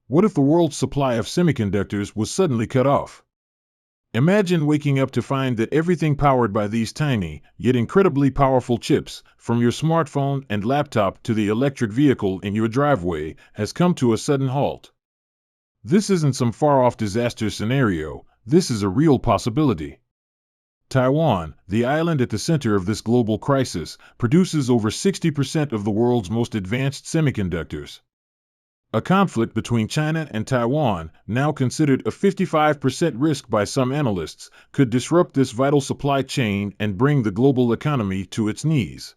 What if the world's supply of semiconductors was suddenly cut off? Imagine waking up to find that everything powered by these tiny, yet incredibly powerful chips, from your smartphone and laptop to the electric vehicle in your driveway, has come to a sudden halt. This isn't some far-off disaster scenario, this is a real possibility. Taiwan, the island at the center of this global crisis, produces over 60% of the world's most advanced semiconductors. A conflict between China and Taiwan, now considered a 55% risk by some analysts, could disrupt this vital supply chain and bring the global economy to its knees.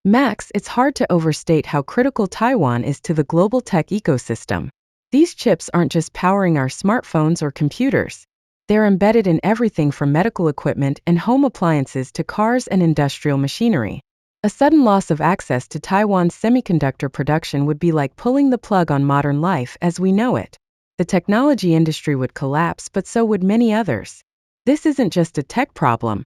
Max, it's hard to overstate how critical Taiwan is to the global tech ecosystem. These chips aren't just powering our smartphones or computers. They're embedded in everything from medical equipment and home appliances to cars and industrial machinery. A sudden loss of access to Taiwan's semiconductor production would be like pulling the plug on modern life as we know it. The technology industry would collapse, but so would many others. This isn't just a tech problem.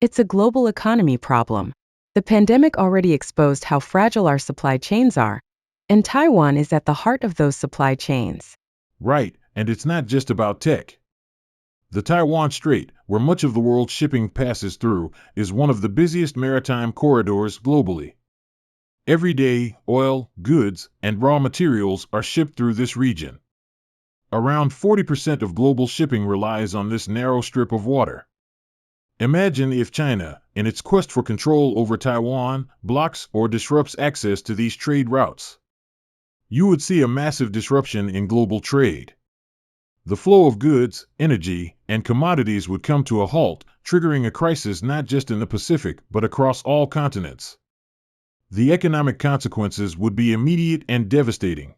It's a global economy problem. The pandemic already exposed how fragile our supply chains are, and Taiwan is at the heart of those supply chains. Right, and it's not just about tech. The Taiwan Strait, where much of the world's shipping passes through, is one of the busiest maritime corridors globally. Every day, oil, goods, and raw materials are shipped through this region. Around 40% of global shipping relies on this narrow strip of water. Imagine if China, in its quest for control over Taiwan, blocks or disrupts access to these trade routes. You would see a massive disruption in global trade. The flow of goods, energy, and commodities would come to a halt, triggering a crisis not just in the Pacific but across all continents. The economic consequences would be immediate and devastating.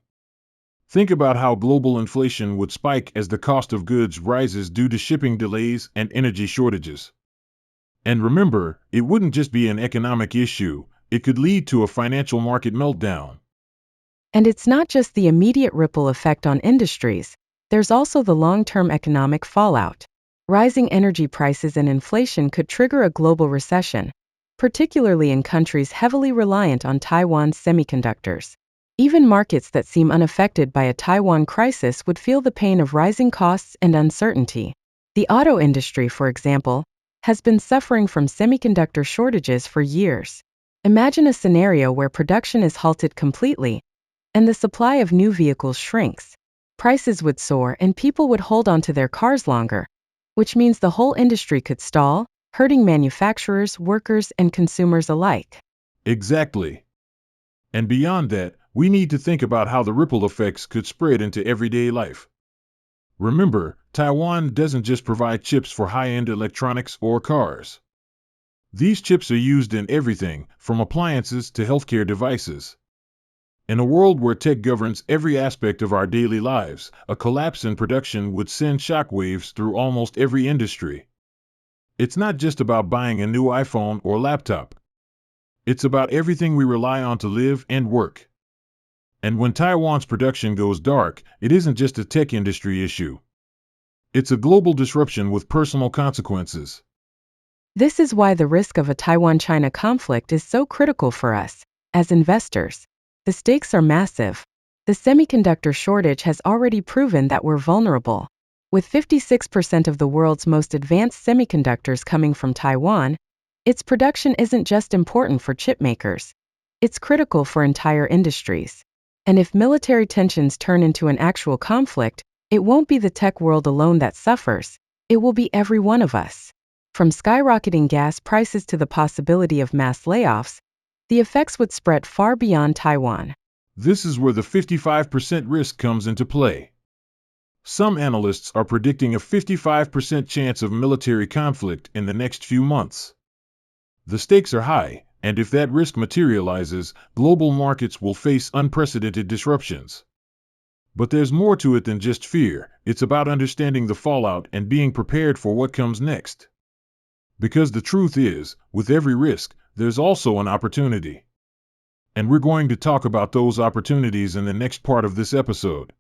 Think about how global inflation would spike as the cost of goods rises due to shipping delays and energy shortages. And remember, it wouldn't just be an economic issue, it could lead to a financial market meltdown. And it's not just the immediate ripple effect on industries. There's also the long-term economic fallout. Rising energy prices and inflation could trigger a global recession, particularly in countries heavily reliant on Taiwan's semiconductors. Even markets that seem unaffected by a Taiwan crisis would feel the pain of rising costs and uncertainty. The auto industry, for example, has been suffering from semiconductor shortages for years. Imagine a scenario where production is halted completely, and the supply of new vehicles shrinks. Prices would soar and people would hold on to their cars longer, which means the whole industry could stall, hurting manufacturers, workers, and consumers alike. Exactly. And beyond that, we need to think about how the ripple effects could spread into everyday life. Remember, Taiwan doesn't just provide chips for high-end electronics or cars. These chips are used in everything, from appliances to healthcare devices. In a world where tech governs every aspect of our daily lives, a collapse in production would send shockwaves through almost every industry. It's not just about buying a new iPhone or laptop. It's about everything we rely on to live and work. And when Taiwan's production goes dark, it isn't just a tech industry issue. It's a global disruption with personal consequences. This is why the risk of a Taiwan-China conflict is so critical for us, as investors. The stakes are massive. The semiconductor shortage has already proven that we're vulnerable. With 56% of the world's most advanced semiconductors coming from Taiwan, its production isn't just important for chip makers. It's critical for entire industries. And if military tensions turn into an actual conflict, it won't be the tech world alone that suffers. It will be every one of us. From skyrocketing gas prices to the possibility of mass layoffs, the effects would spread far beyond Taiwan. This is where the 55% risk comes into play. Some analysts are predicting a 55% chance of military conflict in the next few months. The stakes are high, and if that risk materializes, global markets will face unprecedented disruptions. But there's more to it than just fear. It's about understanding the fallout and being prepared for what comes next. Because the truth is, with every risk, there's also an opportunity. And we're going to talk about those opportunities in the next part of this episode.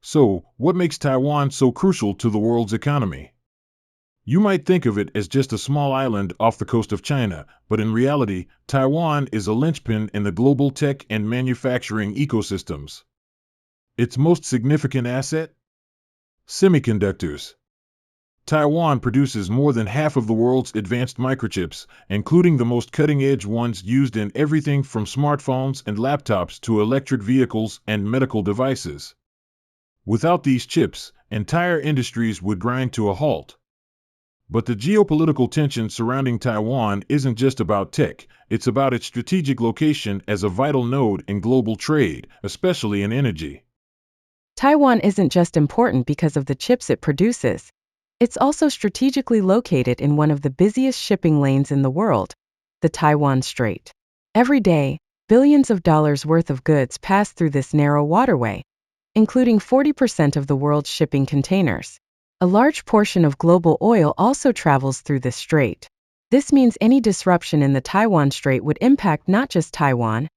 So, what makes Taiwan so crucial to the world's economy? You might think of it as just a small island off the coast of China, but in reality, Taiwan is a linchpin in the global tech and manufacturing ecosystems. Its most significant asset? Semiconductors. Taiwan produces more than half of the world's advanced microchips, including the most cutting-edge ones used in everything from smartphones and laptops to electric vehicles and medical devices. Without these chips, entire industries would grind to a halt. But the geopolitical tension surrounding Taiwan isn't just about tech, it's about its strategic location as a vital node in global trade, especially in energy. Taiwan isn't just important because of the chips it produces. It's also strategically located in one of the busiest shipping lanes in the world, the Taiwan Strait. Every day, billions of dollars worth of goods pass through this narrow waterway, including 40% of the world's shipping containers. A large portion of global oil also travels through the strait. This means any disruption in the Taiwan Strait would impact not just Taiwan,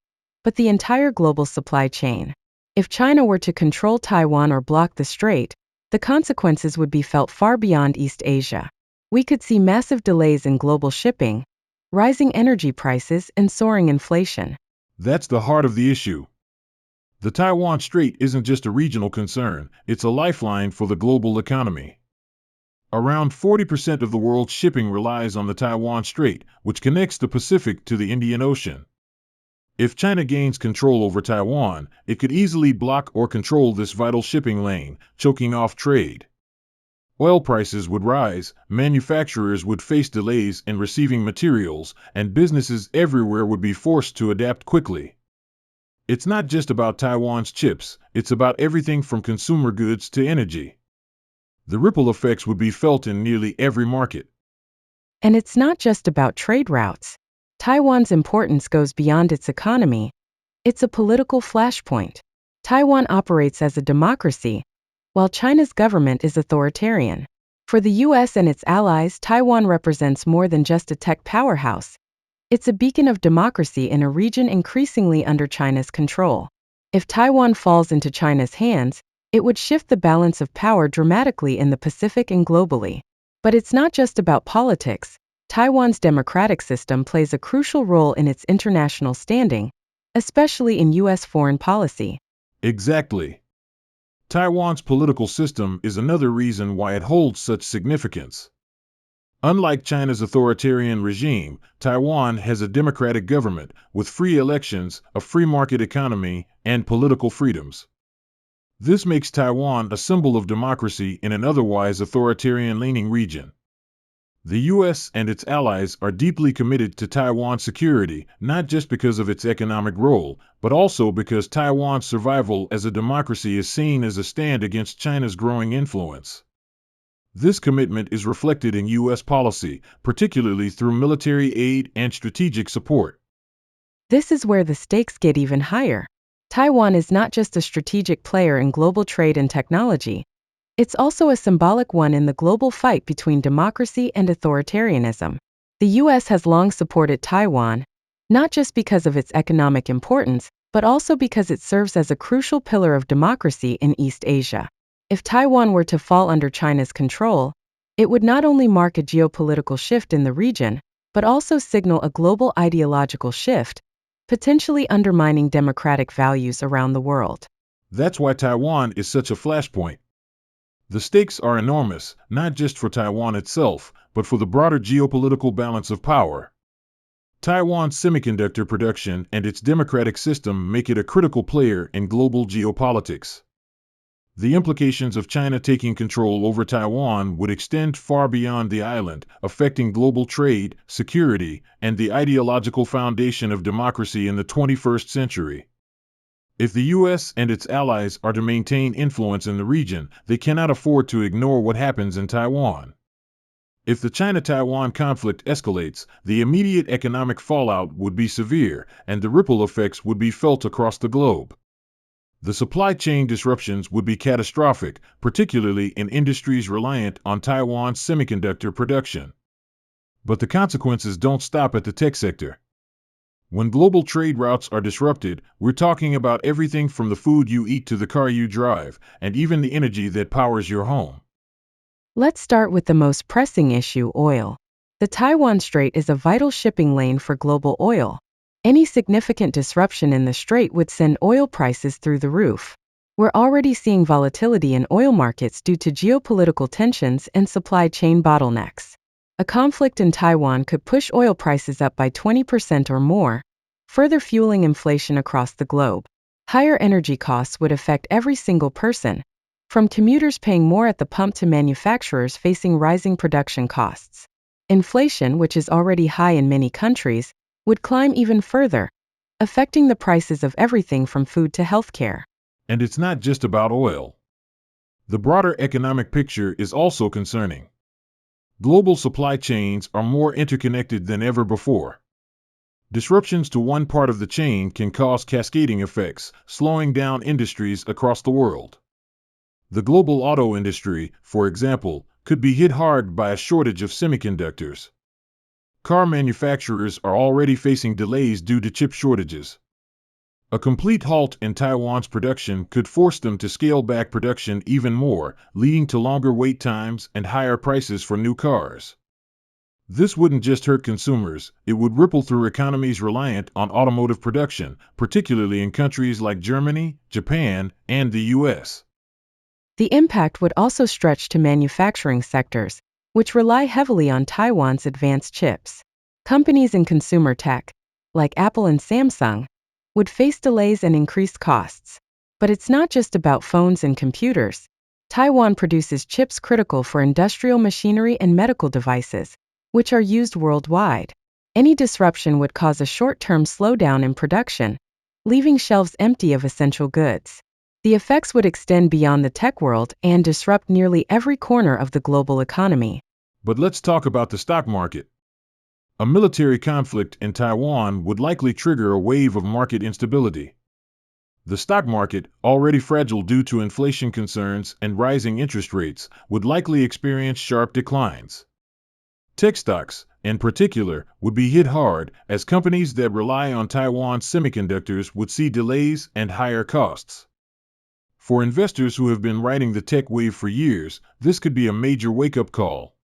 but the entire global supply chain. If China were to control Taiwan or block the strait, the consequences would be felt far beyond East Asia. We could see massive delays in global shipping, rising energy prices, and soaring inflation. That's the heart of the issue. The Taiwan Strait isn't just a regional concern, it's a lifeline for the global economy. Around 40% of the world's shipping relies on the Taiwan Strait, which connects the Pacific to the Indian Ocean. If China gains control over Taiwan, it could easily block or control this vital shipping lane, choking off trade. Oil prices would rise, manufacturers would face delays in receiving materials, and businesses everywhere would be forced to adapt quickly. It's not just about Taiwan's chips, it's about everything from consumer goods to energy. The ripple effects would be felt in nearly every market. And it's not just about trade routes. Taiwan's importance goes beyond its economy. It's a political flashpoint. Taiwan operates as a democracy, while China's government is authoritarian. For the US and its allies, Taiwan represents more than just a tech powerhouse. It's a beacon of democracy in a region increasingly under China's control. If Taiwan falls into China's hands, it would shift the balance of power dramatically in the Pacific and globally. But it's not just about politics. Taiwan's democratic system plays a crucial role in its international standing, especially in US foreign policy. Exactly. Taiwan's political system is another reason why it holds such significance. Unlike China's authoritarian regime, Taiwan has a democratic government with free elections, a free market economy, and political freedoms. This makes Taiwan a symbol of democracy in an otherwise authoritarian-leaning region. The US and its allies are deeply committed to Taiwan's security, not just because of its economic role, but also because Taiwan's survival as a democracy is seen as a stand against China's growing influence. This commitment is reflected in U.S. policy, particularly through military aid and strategic support. This is where the stakes get even higher. Taiwan is not just a strategic player in global trade and technology. It's also a symbolic one in the global fight between democracy and authoritarianism. The U.S. has long supported Taiwan, not just because of its economic importance, but also because it serves as a crucial pillar of democracy in East Asia. If Taiwan were to fall under China's control, it would not only mark a geopolitical shift in the region, but also signal a global ideological shift, potentially undermining democratic values around the world. That's why Taiwan is such a flashpoint. The stakes are enormous, not just for Taiwan itself, but for the broader geopolitical balance of power. Taiwan's semiconductor production and its democratic system make it a critical player in global geopolitics. The implications of China taking control over Taiwan would extend far beyond the island, affecting global trade, security, and the ideological foundation of democracy in the 21st century. If the US and its allies are to maintain influence in the region, they cannot afford to ignore what happens in Taiwan. If the China-Taiwan conflict escalates, the immediate economic fallout would be severe, and the ripple effects would be felt across the globe. The supply chain disruptions would be catastrophic, particularly in industries reliant on Taiwan's semiconductor production. But the consequences don't stop at the tech sector. When global trade routes are disrupted, we're talking about everything from the food you eat to the car you drive, and even the energy that powers your home. Let's start with the most pressing issue: oil. The Taiwan Strait is a vital shipping lane for global oil. Any significant disruption in the strait would send oil prices through the roof. We're already seeing volatility in oil markets due to geopolitical tensions and supply chain bottlenecks. A conflict in Taiwan could push oil prices up by 20% or more, further fueling inflation across the globe. Higher energy costs would affect every single person, from commuters paying more at the pump to manufacturers facing rising production costs. Inflation, which is already high in many countries, would climb even further, affecting the prices of everything from food to healthcare. And it's not just about oil. The broader economic picture is also concerning. Global supply chains are more interconnected than ever before. Disruptions to one part of the chain can cause cascading effects, slowing down industries across the world. The global auto industry, for example, could be hit hard by a shortage of semiconductors. Car manufacturers are already facing delays due to chip shortages. A complete halt in Taiwan's production could force them to scale back production even more, leading to longer wait times and higher prices for new cars. This wouldn't just hurt consumers, it would ripple through economies reliant on automotive production, particularly in countries like Germany, Japan, and the US. The impact would also stretch to manufacturing sectors, which rely heavily on Taiwan's advanced chips. Companies in consumer tech, like Apple and Samsung, would face delays and increased costs. But it's not just about phones and computers. Taiwan produces chips critical for industrial machinery and medical devices, which are used worldwide. Any disruption would cause a short-term slowdown in production, leaving shelves empty of essential goods. The effects would extend beyond the tech world and disrupt nearly every corner of the global economy. But let's talk about the stock market. A military conflict in Taiwan would likely trigger a wave of market instability. The stock market, already fragile due to inflation concerns and rising interest rates, would likely experience sharp declines. Tech stocks, in particular, would be hit hard, as companies that rely on Taiwan's semiconductors would see delays and higher costs. For investors who have been riding the tech wave for years, this could be a major wake-up call.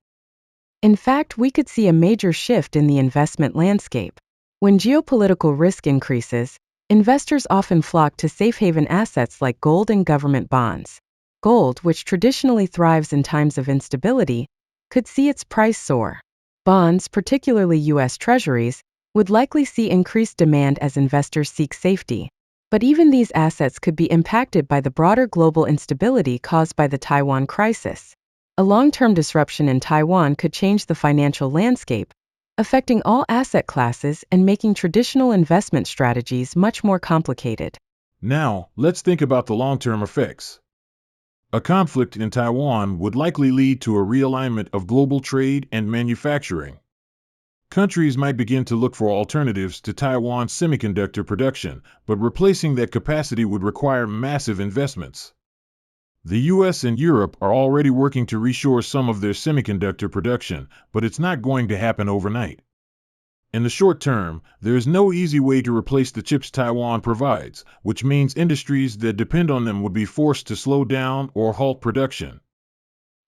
In fact, we could see a major shift in the investment landscape. When geopolitical risk increases, investors often flock to safe haven assets like gold and government bonds. Gold, which traditionally thrives in times of instability, could see its price soar. Bonds, particularly U.S. Treasuries, would likely see increased demand as investors seek safety. But even these assets could be impacted by the broader global instability caused by the Taiwan crisis. A long-term disruption in Taiwan could change the financial landscape, affecting all asset classes and making traditional investment strategies much more complicated. Now, let's think about the long-term effects. A conflict in Taiwan would likely lead to a realignment of global trade and manufacturing. Countries might begin to look for alternatives to Taiwan's semiconductor production, but replacing that capacity would require massive investments. The US and Europe are already working to reshore some of their semiconductor production, but it's not going to happen overnight. In the short term, there is no easy way to replace the chips Taiwan provides, which means industries that depend on them would be forced to slow down or halt production.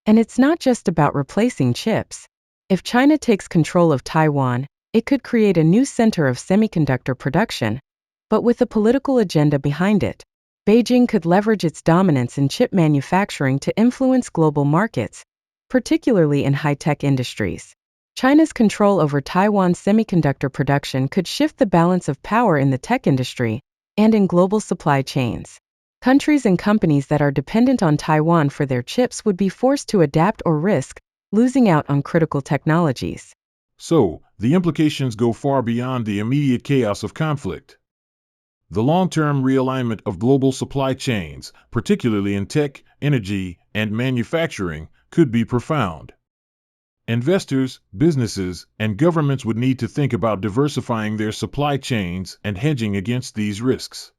And it's not just about replacing chips. If China takes control of Taiwan, it could create a new center of semiconductor production, but with a political agenda behind it. Beijing could leverage its dominance in chip manufacturing to influence global markets, particularly in high-tech industries. China's control over Taiwan's semiconductor production could shift the balance of power in the tech industry and in global supply chains. Countries and companies that are dependent on Taiwan for their chips would be forced to adapt or risk losing out on critical technologies. So, the implications go far beyond the immediate chaos of conflict. The long-term realignment of global supply chains, particularly in tech, energy, and manufacturing, could be profound. Investors, businesses, and governments would need to think about diversifying their supply chains and hedging against these risks.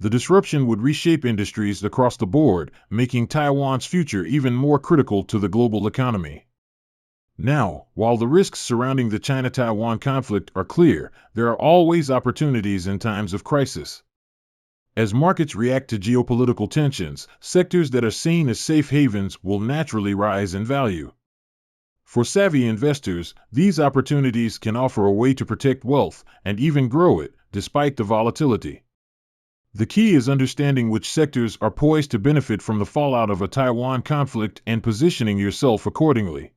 The disruption would reshape industries across the board, making Taiwan's future even more critical to the global economy. Now, while the risks surrounding the China-Taiwan conflict are clear, there are always opportunities in times of crisis. As markets react to geopolitical tensions, sectors that are seen as safe havens will naturally rise in value. For savvy investors, these opportunities can offer a way to protect wealth and even grow it, despite the volatility. The key is understanding which sectors are poised to benefit from the fallout of a Taiwan conflict and positioning yourself accordingly.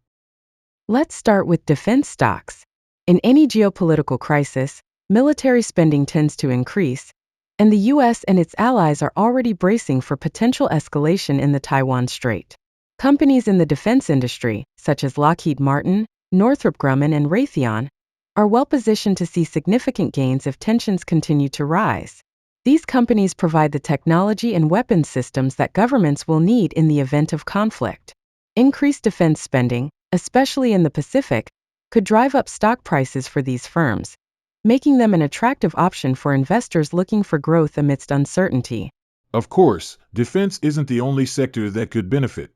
Let's start with defense stocks. In any geopolitical crisis, military spending tends to increase, and the U.S. and its allies are already bracing for potential escalation in the Taiwan Strait. Companies in the defense industry, such as Lockheed Martin, Northrop Grumman, and Raytheon, are well positioned to see significant gains if tensions continue to rise. These companies provide the technology and weapons systems that governments will need in the event of conflict. Increased defense spending, especially in the Pacific, could drive up stock prices for these firms, making them an attractive option for investors looking for growth amidst uncertainty. Of course, defense isn't the only sector that could benefit.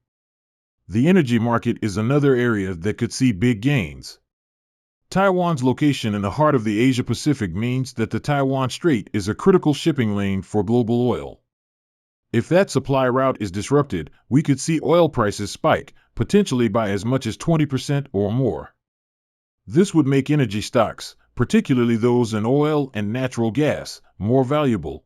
The energy market is another area that could see big gains. Taiwan's location in the heart of the Asia-Pacific means that the Taiwan Strait is a critical shipping lane for global oil. If that supply route is disrupted, we could see oil prices spike, potentially by as much as 20% or more. This would make energy stocks, particularly those in oil and natural gas, more valuable.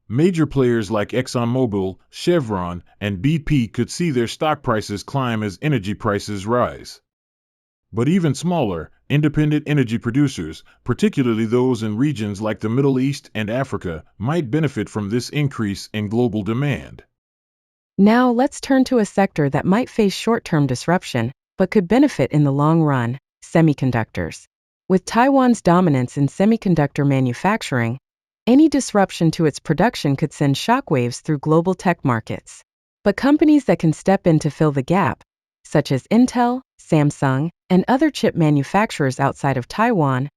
Major players like ExxonMobil, Chevron, and BP could see their stock prices climb as energy prices rise. But even smaller, independent energy producers, particularly those in regions like the Middle East and Africa, might benefit from this increase in global demand. Now let's turn to a sector that might face short-term disruption, but could benefit in the long run: semiconductors. With Taiwan's dominance in semiconductor manufacturing, any disruption to its production could send shockwaves through global tech markets. But companies that can step in to fill the gap, such as Intel, Samsung, and other chip manufacturers outside of Taiwan,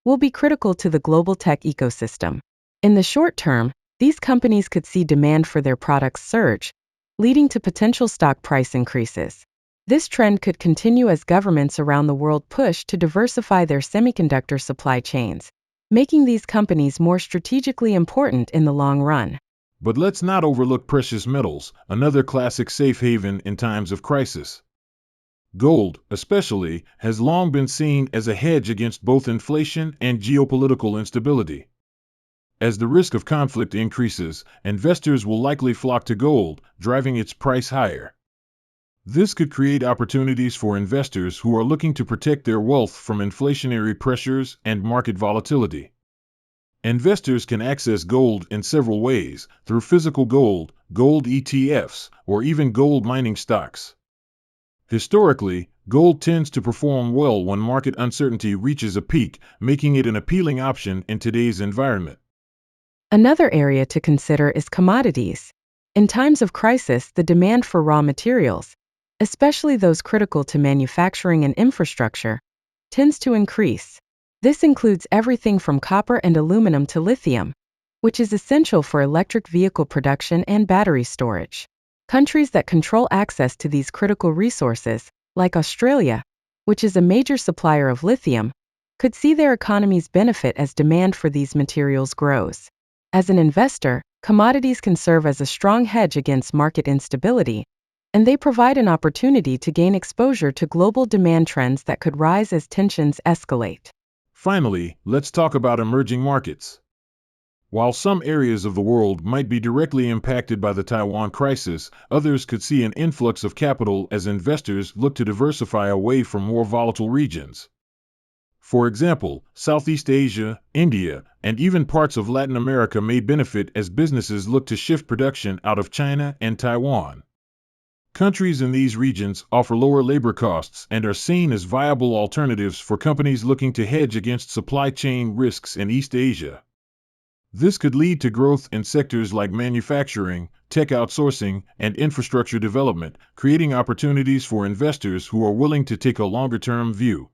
will be critical to the global tech ecosystem. In the short term, these companies could see demand for their products surge, leading to potential stock price increases. This trend could continue as governments around the world push to diversify their semiconductor supply chains, making these companies more strategically important in the long run. But let's not overlook precious metals, another classic safe haven in times of crisis. Gold, especially, has long been seen as a hedge against both inflation and geopolitical instability. As the risk of conflict increases, investors will likely flock to gold, driving its price higher. This could create opportunities for investors who are looking to protect their wealth from inflationary pressures and market volatility. Investors can access gold in several ways: through physical gold, gold ETFs, or even gold mining stocks. Historically, gold tends to perform well when market uncertainty reaches a peak, making it an appealing option in today's environment. Another area to consider is commodities. In times of crisis, the demand for raw materials, especially those critical to manufacturing and infrastructure, tends to increase. This includes everything from copper and aluminum to lithium, which is essential for electric vehicle production and battery storage. Countries that control access to these critical resources, like Australia, which is a major supplier of lithium, could see their economies benefit as demand for these materials grows. As an investor, commodities can serve as a strong hedge against market instability, and they provide an opportunity to gain exposure to global demand trends that could rise as tensions escalate. Finally, let's talk about emerging markets. While some areas of the world might be directly impacted by the Taiwan crisis, others could see an influx of capital as investors look to diversify away from more volatile regions. For example, Southeast Asia, India, and even parts of Latin America may benefit as businesses look to shift production out of China and Taiwan. Countries in these regions offer lower labor costs and are seen as viable alternatives for companies looking to hedge against supply chain risks in East Asia. This could lead to growth in sectors like manufacturing, tech outsourcing, and infrastructure development, creating opportunities for investors who are willing to take a longer-term view.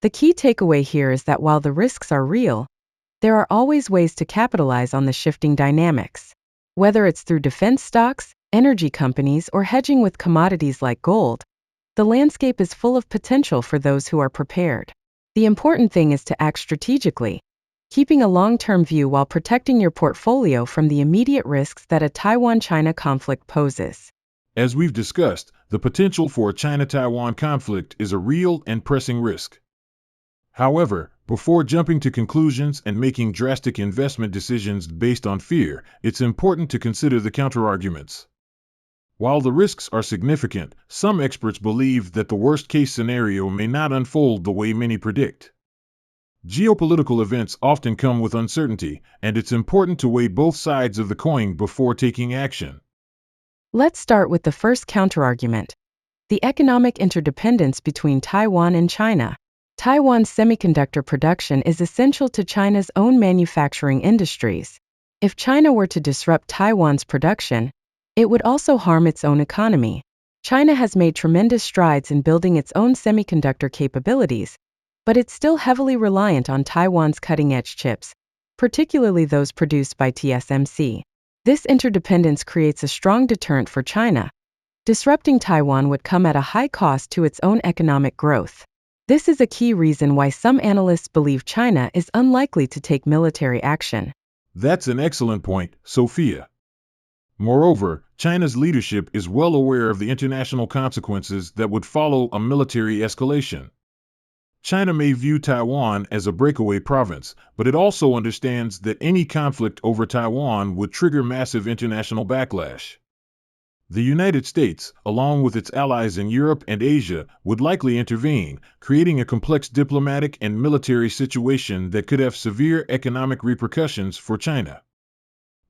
The key takeaway here is that while the risks are real, there are always ways to capitalize on the shifting dynamics. Whether it's through defense stocks, energy companies, or hedging with commodities like gold, The landscape is full of potential for those who are prepared. The important thing is to act strategically, keeping a long-term view while protecting your portfolio from the immediate risks that a Taiwan-China conflict poses. As we've discussed, the potential for a China-Taiwan conflict is a real and pressing risk. However, before jumping to conclusions and making drastic investment decisions based on fear, it's important to consider the counterarguments. While the risks are significant, some experts believe that the worst-case scenario may not unfold the way many predict. Geopolitical events often come with uncertainty, and it's important to weigh both sides of the coin before taking action. Let's start with the first counterargument: the economic interdependence between Taiwan and China. Taiwan's semiconductor production is essential to China's own manufacturing industries. If China were to disrupt Taiwan's production, it would also harm its own economy. China has made tremendous strides in building its own semiconductor capabilities, but it's still heavily reliant on Taiwan's cutting-edge chips, particularly those produced by TSMC. This interdependence creates a strong deterrent for China. Disrupting Taiwan would come at a high cost to its own economic growth. This is a key reason why some analysts believe China is unlikely to take military action. That's an excellent point, Sophia. Moreover, China's leadership is well aware of the international consequences that would follow a military escalation. China may view Taiwan as a breakaway province, but it also understands that any conflict over Taiwan would trigger massive international backlash. The United States, along with its allies in Europe and Asia, would likely intervene, creating a complex diplomatic and military situation that could have severe economic repercussions for China.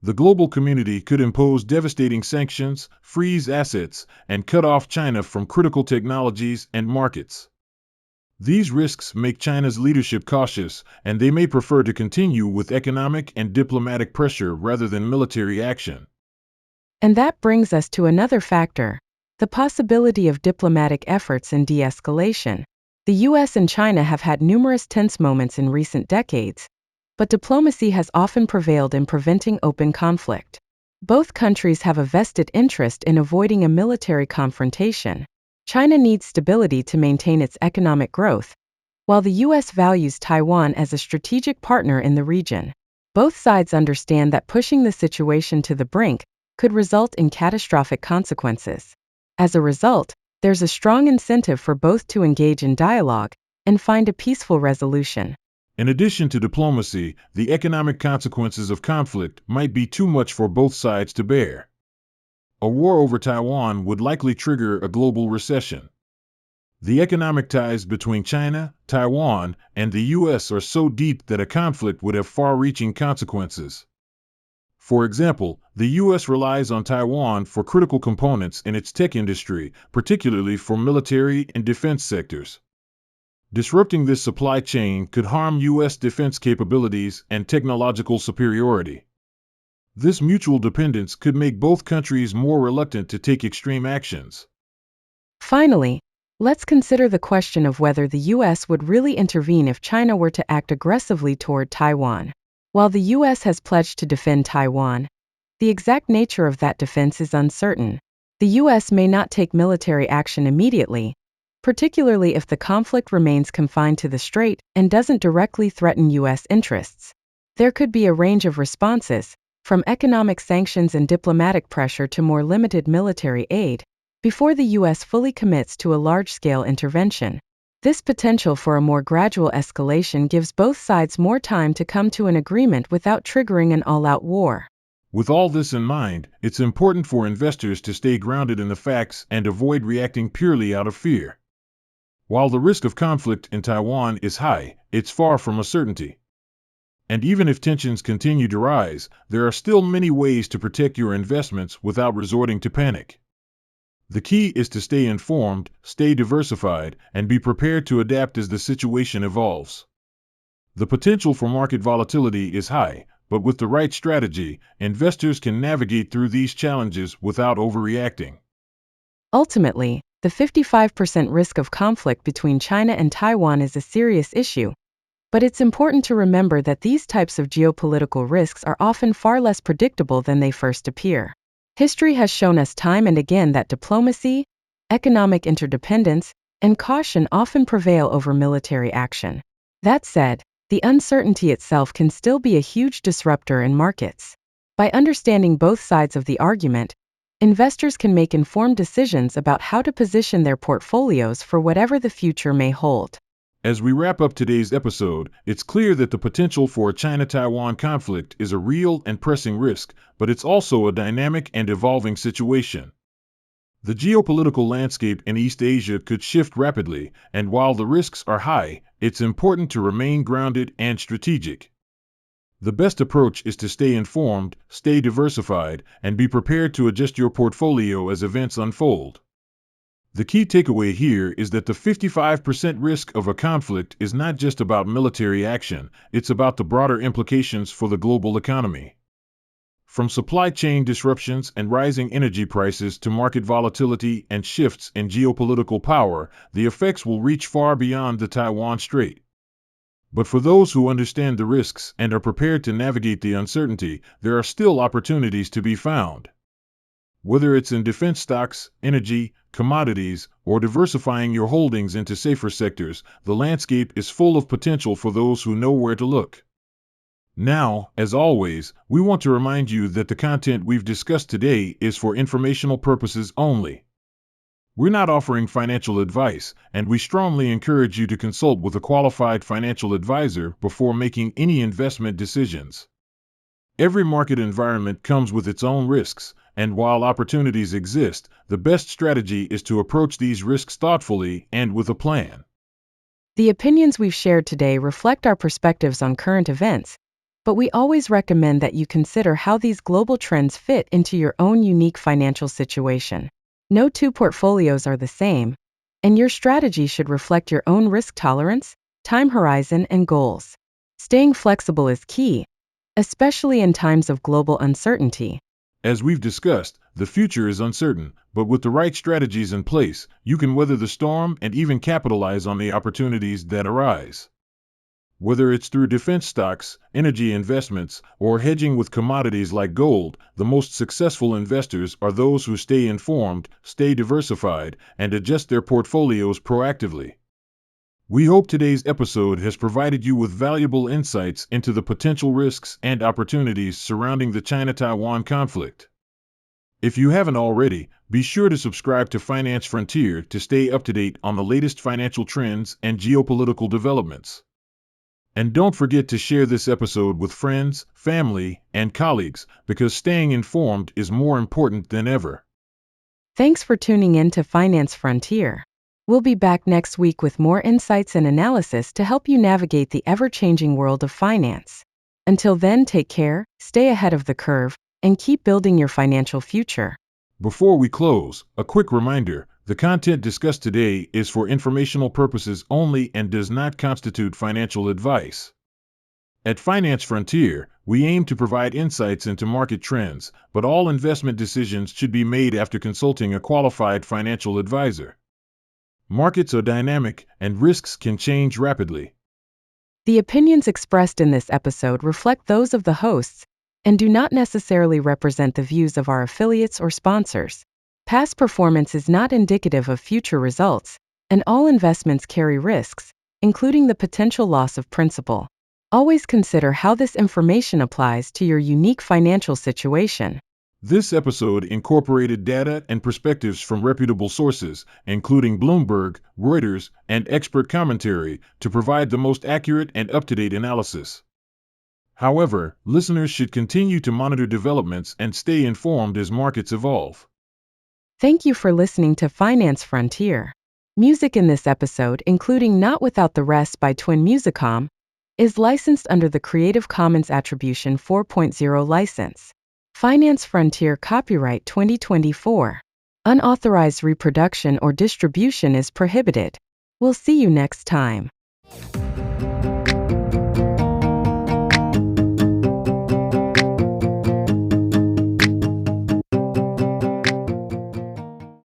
The global community could impose devastating sanctions, freeze assets, and cut off China from critical technologies and markets. These risks make China's leadership cautious, and they may prefer to continue with economic and diplomatic pressure rather than military action. And that brings us to another factor: the possibility of diplomatic efforts and de-escalation. The US and China have had numerous tense moments in recent decades, but diplomacy has often prevailed in preventing open conflict. Both countries have a vested interest in avoiding a military confrontation. China needs stability to maintain its economic growth, while the US values Taiwan as a strategic partner in the region. Both sides understand that pushing the situation to the brink could result in catastrophic consequences. As a result, there's a strong incentive for both to engage in dialogue and find a peaceful resolution. In addition to diplomacy, the economic consequences of conflict might be too much for both sides to bear. A war over Taiwan would likely trigger a global recession. The economic ties between China, Taiwan, and the US are so deep that a conflict would have far-reaching consequences. For example, the US relies on Taiwan for critical components in its tech industry, particularly for military and defense sectors. Disrupting this supply chain could harm US defense capabilities and technological superiority. This mutual dependence could make both countries more reluctant to take extreme actions. Finally, let's consider the question of whether the US would really intervene if China were to act aggressively toward Taiwan. While the US has pledged to defend Taiwan, the exact nature of that defense is uncertain. The US may not take military action immediately, particularly if the conflict remains confined to the strait and doesn't directly threaten US interests. There could be a range of responses, from economic sanctions and diplomatic pressure to more limited military aid, before the US fully commits to a large-scale intervention. This potential for a more gradual escalation gives both sides more time to come to an agreement without triggering an all-out war. With all this in mind, it's important for investors to stay grounded in the facts and avoid reacting purely out of fear. While the risk of conflict in Taiwan is high, it's far from a certainty. And even if tensions continue to rise, there are still many ways to protect your investments without resorting to panic. The key is to stay informed, stay diversified, and be prepared to adapt as the situation evolves. The potential for market volatility is high, but with the right strategy, investors can navigate through these challenges without overreacting. Ultimately, the 55% risk of conflict between China and Taiwan is a serious issue, but it's important to remember that these types of geopolitical risks are often far less predictable than they first appear. History has shown us time and again that diplomacy, economic interdependence, and caution often prevail over military action. That said, the uncertainty itself can still be a huge disruptor in markets. By understanding both sides of the argument, investors can make informed decisions about how to position their portfolios for whatever the future may hold. As we wrap up today's episode, it's clear that the potential for a China-Taiwan conflict is a real and pressing risk, but it's also a dynamic and evolving situation. The geopolitical landscape in East Asia could shift rapidly, and while the risks are high, it's important to remain grounded and strategic. The best approach is to stay informed, stay diversified, and be prepared to adjust your portfolio as events unfold. The key takeaway here is that the 55% risk of a conflict is not just about military action, it's about the broader implications for the global economy. From supply chain disruptions and rising energy prices to market volatility and shifts in geopolitical power, the effects will reach far beyond the Taiwan Strait. But for those who understand the risks and are prepared to navigate the uncertainty, there are still opportunities to be found. Whether it's in defense stocks, energy, commodities, or diversifying your holdings into safer sectors, the landscape is full of potential for those who know where to look. Now, as always, we want to remind you that the content we've discussed today is for informational purposes only. We're not offering financial advice, and we strongly encourage you to consult with a qualified financial advisor before making any investment decisions. Every market environment comes with its own risks, and while opportunities exist, the best strategy is to approach these risks thoughtfully and with a plan. The opinions we've shared today reflect our perspectives on current events, but we always recommend that you consider how these global trends fit into your own unique financial situation. No two portfolios are the same, and your strategy should reflect your own risk tolerance, time horizon, and goals. Staying flexible is key, especially in times of global uncertainty. As we've discussed, the future is uncertain, but with the right strategies in place, you can weather the storm and even capitalize on the opportunities that arise. Whether it's through defense stocks, energy investments, or hedging with commodities like gold, the most successful investors are those who stay informed, stay diversified, and adjust their portfolios proactively. We hope today's episode has provided you with valuable insights into the potential risks and opportunities surrounding the China-Taiwan conflict. If you haven't already, be sure to subscribe to Finance Frontier to stay up to date on the latest financial trends and geopolitical developments. And don't forget to share this episode with friends, family, and colleagues, because staying informed is more important than ever. Thanks for tuning in to Finance Frontier. We'll be back next week with more insights and analysis to help you navigate the ever-changing world of finance. Until then, take care, stay ahead of the curve, and keep building your financial future. Before we close, a quick reminder: the content discussed today is for informational purposes only and does not constitute financial advice. At Finance Frontier, we aim to provide insights into market trends, but all investment decisions should be made after consulting a qualified financial advisor. Markets are dynamic, and risks can change rapidly. The opinions expressed in this episode reflect those of the hosts and do not necessarily represent the views of our affiliates or sponsors. Past performance is not indicative of future results, and all investments carry risks, including the potential loss of principal. Always consider how this information applies to your unique financial situation. This episode incorporated data and perspectives from reputable sources, including Bloomberg, Reuters, and expert commentary, to provide the most accurate and up-to-date analysis. However, listeners should continue to monitor developments and stay informed as markets evolve. Thank you for listening to Finance Frontier. Music in this episode, including Not Without the Rest by Twin Musicom, is licensed under the Creative Commons Attribution 4.0 license. Finance Frontier Copyright 2024. Unauthorized reproduction or distribution is prohibited. We'll see you next time.